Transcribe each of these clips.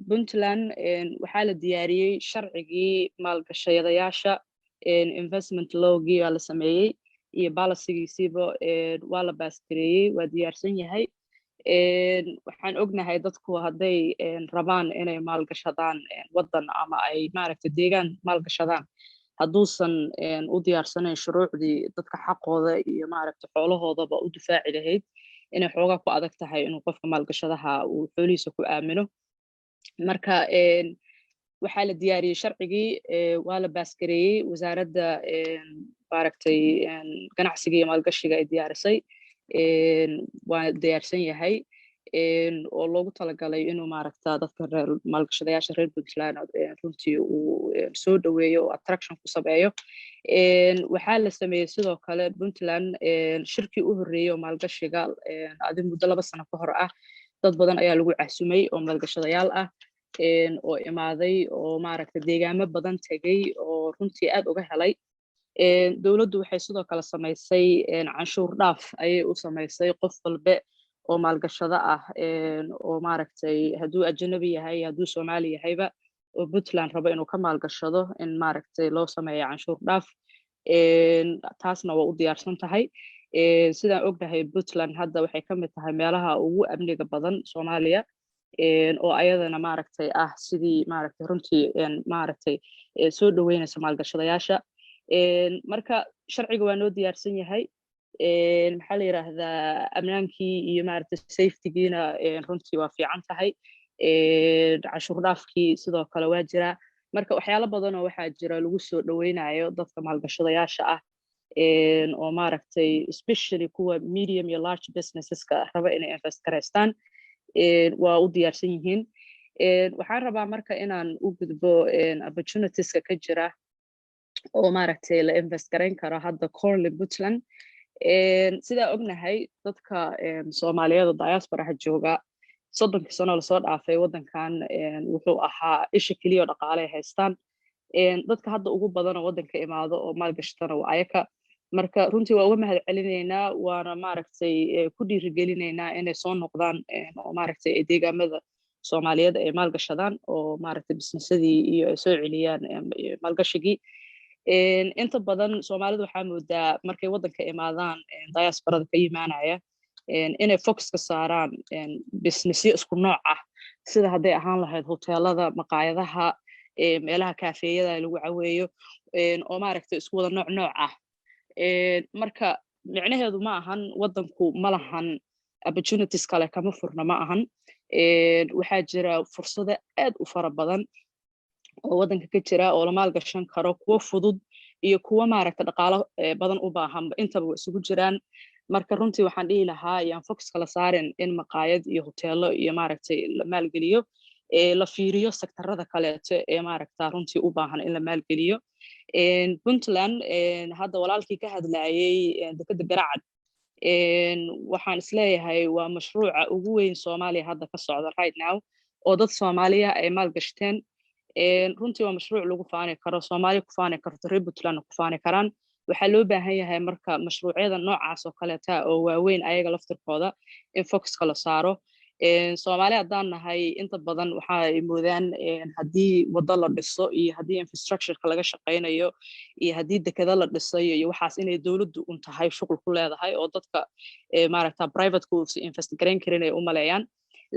Puntland waxaa la diyaariyey sharcigii maalgashadayaasha investment lawgii waa la sameeyey iyo policygiisiiba waa la baaskareeyey waa diyaarsan yahay waxaan ognahay dadku hadday rabaan inay maalgashadaan waddan ama ay maaragta deegaan maalgashadaan hadduusan u diyaarsanayn shuruucdii dadka xaqooda iyo maaragta xoolahoodaba u difaaci lahayd inay xoogaa ku adag tahay inuu qofka maalgashadaha uu xoolihiisa ku aamino marka waxaa la diyaariyey sharcigii waa la baaskareeyey wasaaradda maaragtay ganacsiga iyo maalgashiga ay diyaarisay waa diyaarsan yahay oo loogu talagalay inuu maaragta dadka reer maalgashadayaasha reer Puntland runtii uu soo dhaweeyo oo attraction ku sameeyo waxaa la sameeyey sidoo kale Puntland shirkii u horreeyay oo maalgashiga adin muddo 2 sano ka hor ah dad badan ayaa lagu cahsumay oo maalgashadayaal ah oo imaaday oo maaragta deegaamo badan tagay oo runtii aad uga helay dawladdu waxay sidoo kale samaysay canshuur dhaaf ayay u samaysay qof walba oo maalgashada ah oo maaragtay hadduu ajnabi yahay hadduu Soomaali yahayba oo Puntland rabo inuu ka maalgashado in maaragtay loo sameeyo canshuur dhaaf taasna waa u diyaarsan tahay sidaan ognahay Puntland hadda waxay ka mid tahay meelaha ugu amniga badan Soomaaliya oo ayadana maaragtay ah sidii maaragtay runtii maaragtay soo dhaweynaysa maalgashadayaasha marka sharciga waa noo diyaarsan yahay maxaa la yiraahdaa amnaankii iyo maaragtay safetygiina runtii waa fiican tahay canshuur dhaafkii sidoo kale waa jira marka waxyaalo badan oo waxaa jira lagu soo dhaweynayo dadka maalgashadayaasha ah oo maaragtay especially kuwa medium iyo large businesseska raba inay invest gareystaan waa u diyaarsan yihiin waxaan rabaa marka inaan u gudbo opportunitieska ka jira oo maaragtay la invest gareyn karo hadda Corley Puntland sidaa ognahay dadka Soomaaliyeed oo diaspora jooga 30 sano la soo dhaafay waddankan wuxuu ahaa isha kaliya oo dhaqaale haystaan dadka hadda ugu badan oo waddanka imaado oo maalgashatana waa ayaka marka runtii waa uga mahad celinaynaa waana maaragtay ku dhiirigelinaynaa inay soo noqdaan oo maaragtay deegaamada Soomaaliyeed ay maalgashadaan oo maaragtay businessadii iyo ay soo celiyaan maalgashigii inta badan Soomaalidu waxaa moodaa markay waddanka imaadaan diasporada ka yimaanaya inay focus ka saaraan businessyo isku nooc ah sida hadday ahaan lahayd hoteelada maqaayadaha meelaha kaafeeyada lagu caweeyo oo maaragtay isku wada nooc ah marka micnaheedu ma ahan waddanku ma lahan opportunities kale kama furna ma ahan waxaa jira fursado aad u fara badan oo waddanka ka jira oo la maalgashan karo kuwa fudud iyo kuwa maaragtay dhaqaalo badan u baahan intaba way isugu jiraan marka runtii waxaan dhihi lahaa yaan focus kala saarin in maqaayad iyo hoteelo iyo maaragtay la maalgeliyo la fiiriyo sektarada kaleeto ee maaragta runtii u baahan in la maalgeliyo Puntland hadda walaalkii ka hadlayay dekada Garacad waxaan isleeyahay waa mashruuca ugu weyn Soomaaliya hadda ka socda right now oo dad Soomaaliya ay maalgashteen runtii waa mashruuc lagu faani karo Soomaaliya ku faani karto reer Puntland ku faani karaan waxaa loo baahan yahay marka mashruucyada noocaas oo kaleeta oo waaweyn ayaga laftirkooda in focus kala saaro Soomaaliya haddaan nahay inta badan waxa ay moodaan haddii waddo la dhiso iyo haddii infrastructure laga shaqeynayo iyo haddii dekada la dhisayo iyo waxaas inay dawladdu un tahay shuqul ku leedahay oo dadka maaragta private ku invest gareyn karin ay u maleeyaan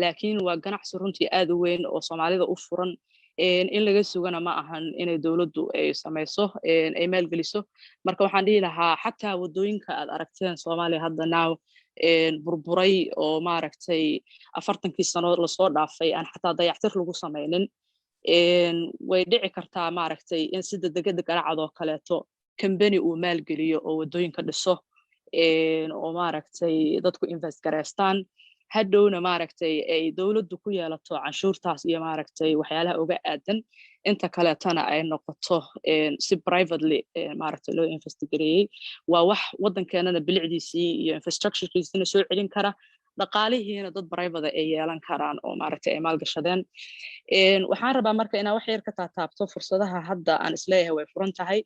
laakiin waa ganacsi runtii aad u weyn oo Soomaalida u furan in laga sugana ma ahan inay dawladdu ay samayso ay maalgeliso marka waxaan dhihi lahaa xataa wadooyinka aad aragteen Soomaaliya hadda now burburay oo maaragtay 40 sano la soo dhaafay aan xataa dayactir lagu sameeynin way dhici kartaa maaragtay in sida degada Garacad oo kaleeto company uu maalgeliyo oo wadooyinka dhiso oo maaragtay dadku invest gareystaan hadhowna maaragtay ay dawladdu ku yeelato canshuurtaas iyo maaragtay waxyaalaha uga aadan inta kaleetana ay noqoto si privately maaragtay loo investigareeyay waa wax waddankeenana bilicdiisii iyo infrastructurekiisina soo celin kara dhaqaalihiina dad private ay yeelan karaan oo maaragtay ay maalgashadeen waxaan rabaa marka inaan wax yar ka taataabto fursadaha hadda aan isleeyahay way furan tahay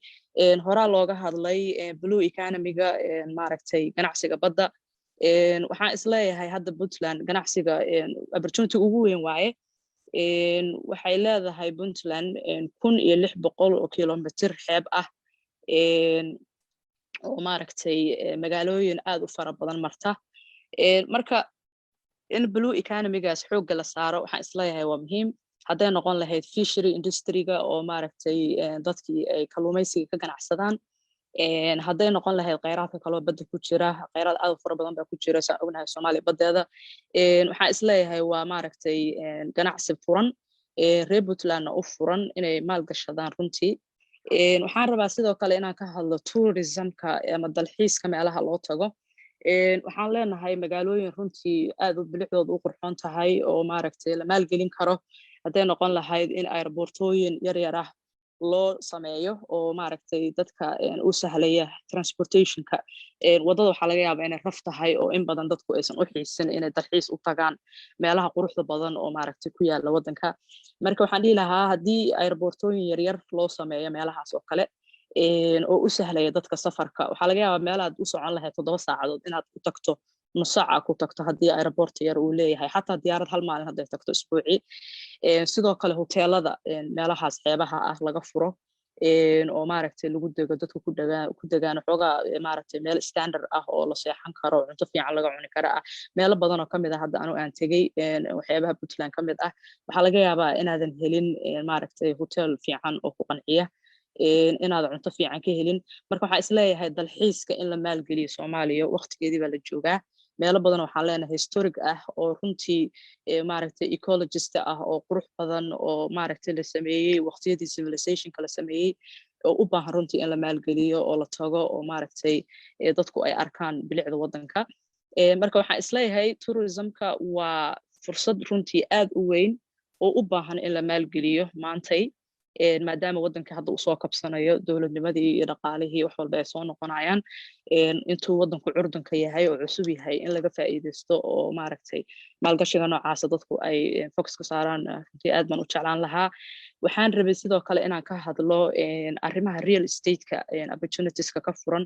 horaa looga hadlay blue economy-ga maaragtay ganacsiga badda waxaan isleeyahay hadda Puntland ganacsiga opportunity ugu weyn waaye waxay leedahay Puntland 1600 oo kilomitir xeeb ah oo maaragtay magaalooyin aad u fara badan marta marka in blue economy-gaas xoogga la saaro waxaan isleeyahay waa muhiim hadday noqon lahayd fishery industry-ga oo maaragtay dadkii ay kalluumaysiga ka ganacsadaan hadday noqon lahayd kheyraadka kaloo badda ku jira kheyraad aad u fara badan baa ku jira saan ognahay Soomaaliya baddeeda waxaan isleeyahay waa maaragtay ganacsi furan reer Puntlandna u furan inay maal gashadaan runtii waxaan rabaa sidoo kale inaan ka hadlo tourismka ama dalxiiska meelaha loo tago waxaan leenahay magaalooyin runtii aad u bilicdooda u qurxoon tahay oo maaragtay la maalgelin karo hadday noqon lahayd in airportooyin yaryar ah loo sameeyo oo maaragtay dadka u sahlaya transportationka wadada waxaa laga yaabaa inay raf tahay oo in badan dadku aysan u xiisin inay dalxiis u tagaan meelaha quruxda badan oo maaragtay ku yaala wadanka marka waxaan dhihi lahaa haddii airportooyin yaryar loo sameeyo meelahaas oo kale oo u sahlaya dadka safarka waxaa laga yaabaa meelaad u socon lahayd 7 saacadood inaad ku tagto nus saaca ku tagto haddii airport yar uu leeyahay xataa diyaarad hal maalin hadday tagto isbuuci sidoo kale hoteelada meelahaas xeebaha ah laga furo oo maaragtay lagu dego dadku ku degaan xoogaa maaragtay meel standard ah oo la seexan karo cunto fiican laga cuni kara ah meelo badan oo kamid ah hadda anu aan tegay waxyaabaha Puntland kamid ah waxaa laga yaabaa inaadan helin maaragtay hotel fiican oo ku qanciya inaad cunto fiican ka helin marka waxaa isleeyahay dalxiiska in la maalgeliyo Soomaaliya waqtigeedii baa la joogaa meelo badan waxaan leenahay historic ah oo runtii maaragtay ecologist ah oo qurux badan oo maaragtay la sameeyay waqtiyadii civilizationka la sameeyay oo u baahan runtii in la maalgeliyo oo la tago oo maaragtay dadku ay arkaan bilicda wadanka marka waxaan isleeyahay tourismka waa fursad runtii aad u weyn oo u baahan in la maalgeliyo maantay maadaama wadanka hadda uu soo kabsanayo dowladnimadii iyo dhaqaalihii wax walba ay soo noqonayaan intuu wadanku curdanka yahay oo cusub yahay in laga faa'iideysto oo maaragtay maalgashiga noocaasa dadku ay focus ka saaraan runtii aad baan u jeclaan lahaa waxaan rabay sidoo kale inaan ka hadlo arrimaha real estate-ka opportunitieska ka furan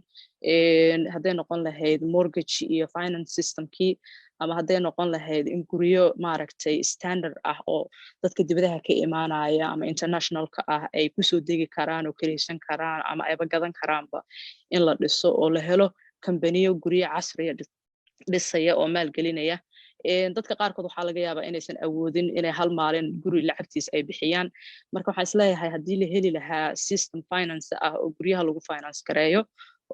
hadday noqon lahayd mortgage iyo finance systemkii ama hadday noqon lahayd in guryo maaragtay standard ah oo dadka dibadaha ka imaanaya ama internationalka ah ay kusoo degi karaan oo kiraysan karaan ama ayba gadan karaanba in la dhiso oo la helo kambaniyo guryo casriya dhisaya oo maalgelinaya dadka qaarkood waxaa laga yaabaa inaysan awoodin inay hal maalin guri lacagtiis ay bixiyaan marka waxaan isleeyahay haddii la heli lahaa system finance ah oo guryaha lagu finance gareeyo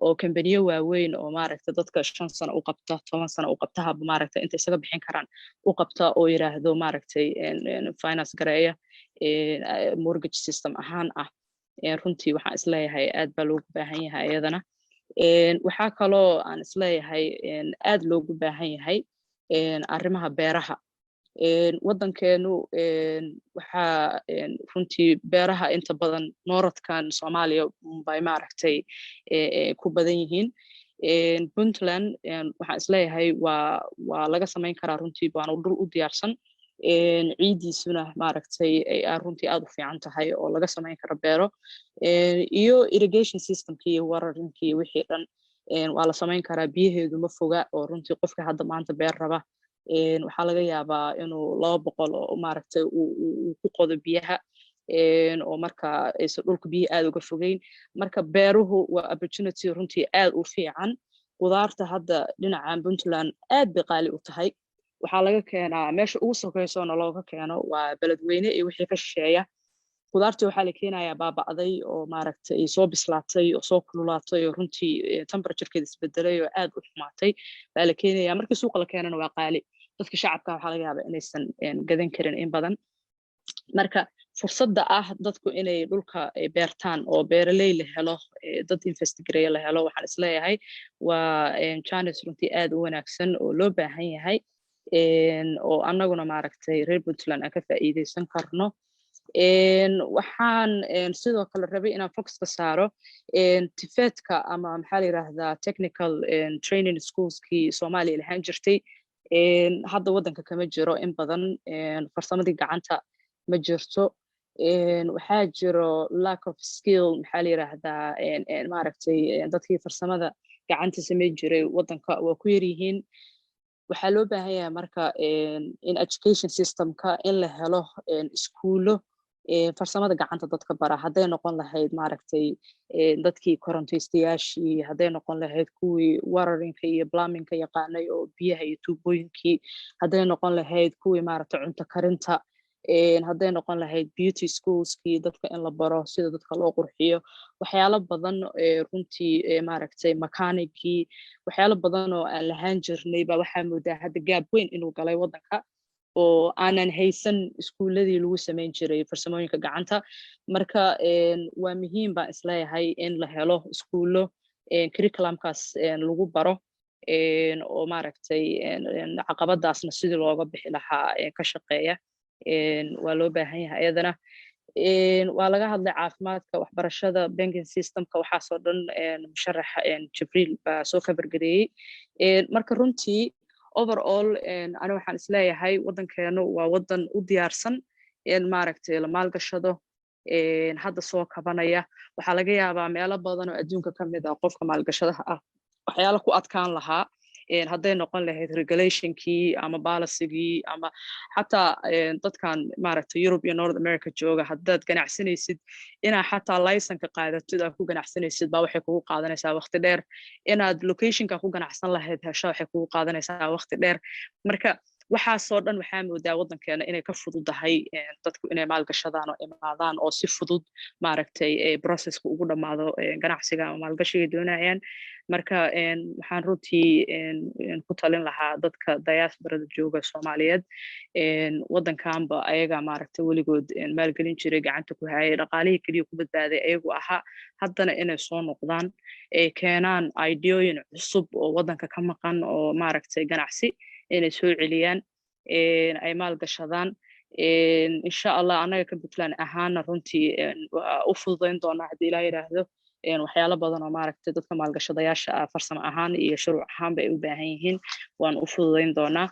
oo kambaniyo waaweyn oo maaragtay dadka 5 sano u qabta 10 sano u qabta haba maaragtay inta isaga bixin karaan u qabta oo yiraahdo maaragtay finance gareeya mortgage system ahaan ah runtii waxaan isleeyahay aad baa loogu baahan yahay iyadana waxaa kaloo aan isleeyahay aad loogu baahan yahay arrimaha beeraha wadankeenu waxaa runtii beeraha inta badan nooradkan Soomaaliya bay maaragtay ku badan yihiin Puntland waxaan isleeyahay waa laga samayn karaa runtii waana dhul u diyaarsan ciidiisuna maaragtay ay runtii aad u fiican tahay oo laga samayn karo beero iyo irrigation systemkii iyo warankii wixii dhan waa la samayn karaa biyaheedu ma foga oo runtii qofka hadda maanta beer raba waxaa laga yaabaa inuu 200 oo maaragtay uu ku qodo biyaha oo marka aysan dhulka biyo aad uga fogeyn marka beeruhu waa opportunity runtii aad u fiican qudaarta hadda dhinacan Puntland aad bay qaali u tahay waxaa laga keenaa meesha ugu sokeysona looga keeno waa beledweyne iyo wixii ka shisheeya qudaartii waxaa la keenayaa baaba'day oo maaragtay soo bislaatay oo soo kululaatay oo runtii temperature-keeda isbedelay oo aad u xumaatay baa la keenayaa markii suuqa la keenana waa qaali dadka shacabka waxaa laga yaabaa inaysan gadan karin in badan marka fursadda ah dadku inay dhulka beertaan oo beeraley la helo dad investigareeya la helo waxaan isleeyahay waa chance runtii aad u wanaagsan oo loo baahan yahay oo annaguna maaragtay reer Puntland aan ka faa'iideysan karno waxaan sidoo kale rabay inaan focus ka saaro tifeedka ama maxaa la yiraahdaa technical training schoolskii Soomaaliya lahaan jirtay hadda wadanka kama jiro in badan farsamadii gacanta ma jirto waxaa jiro lack of skill maxaa la yiraahdaa maaragtay dadkii farsamada gacanta sameyn jiray wadanka waa ku yar yihiin waxaa loo baahan yahay marka in education systemka in la helo iskuulo farsamada gacanta dadka bara hadday noqon lahayd maaragtay dadkii korontaystayaashii hadday noqon lahayd kuwii wararinka iyo plumbingka yaqaanay oo biyaha iyo tuubooyinkii hadday noqon lahayd kuwii maaragtay cunto karinta hadday noqon lahayd beauty schoolskii dadka in la baro sida dadka loo qurxiyo waxyaalo badan runtii maaragtay makaanigii waxyaalo badan oo aan lahaan jirnay baa waxaa moodaa hadda gaab weyn inuu galay waddanka oo aanan haysan iskuuladii lagu samayn jiray farsamooyinka gacanta marka waa muhiim baan isleeyahay in la helo iskuulo curriculumkaas lagu baro oo maaragtay caqabadaasna sidii looga bixi lahaa ka shaqeeya waa loo baahan yahay ayadana waa laga hadlay caafimaadka waxbarashada banking systemka waxaasoo dhan musharax jibriil baa soo kabargareeyey marka runtii overall ani waxaan isleeyahay waddankeenu waa waddan u diyaarsan in maaragtay la maalgashado hadda soo kabanaya waxaa laga yaabaa meelo badan oo adduunka ka mid ah qofka maalgashadaha ah waxyaalo ku adkaan lahaa hadday noqon lahayd regulationkii ama balicigii ama xataa dadkan maaragtay Europe iyo North America jooga haddaad ganacsanaysid inaa xataa laysanka qaadatid aad ku ganacsanaysid baa waxay kugu qaadanaysaa waqti dheer inaad locationka ku ganacsan lahayd hesho waxay kugu qaadanaysaa waqti dheer marka waxaasoo dhan waxaa moodaa waddankeena inay ka fududahay dadku inay maalgashadaan oo imaadaan oo si fudud maaragtay processka ugu dhammaado ganacsiga ama maalgashiga doonayaan marka waxaan runtii ku talin lahaa dadka diasporada jooga Soomaaliyeed waddankaanba ayaga maaragtay weligood maalgelin jiray gacanta ku hayay dhaqaalihii kaliya ku badbaaday ayagu ahaa haddana inay soo noqdaan ay keenaan ideoyin cusub oo waddanka ka maqan oo maaragtay ganacsi inay soo celiyaan ay maalgashadaan insha allah anaga ka Puntland ahaana runtii u fududayn doonaa haddii ilaa yidhaahdo waxyaalo badan oo maaragtay dadka maalgashadayaasha farsamo ahaan iyo shuruuc ahaanba ay u baahan yihiin waan u fududayn doonaa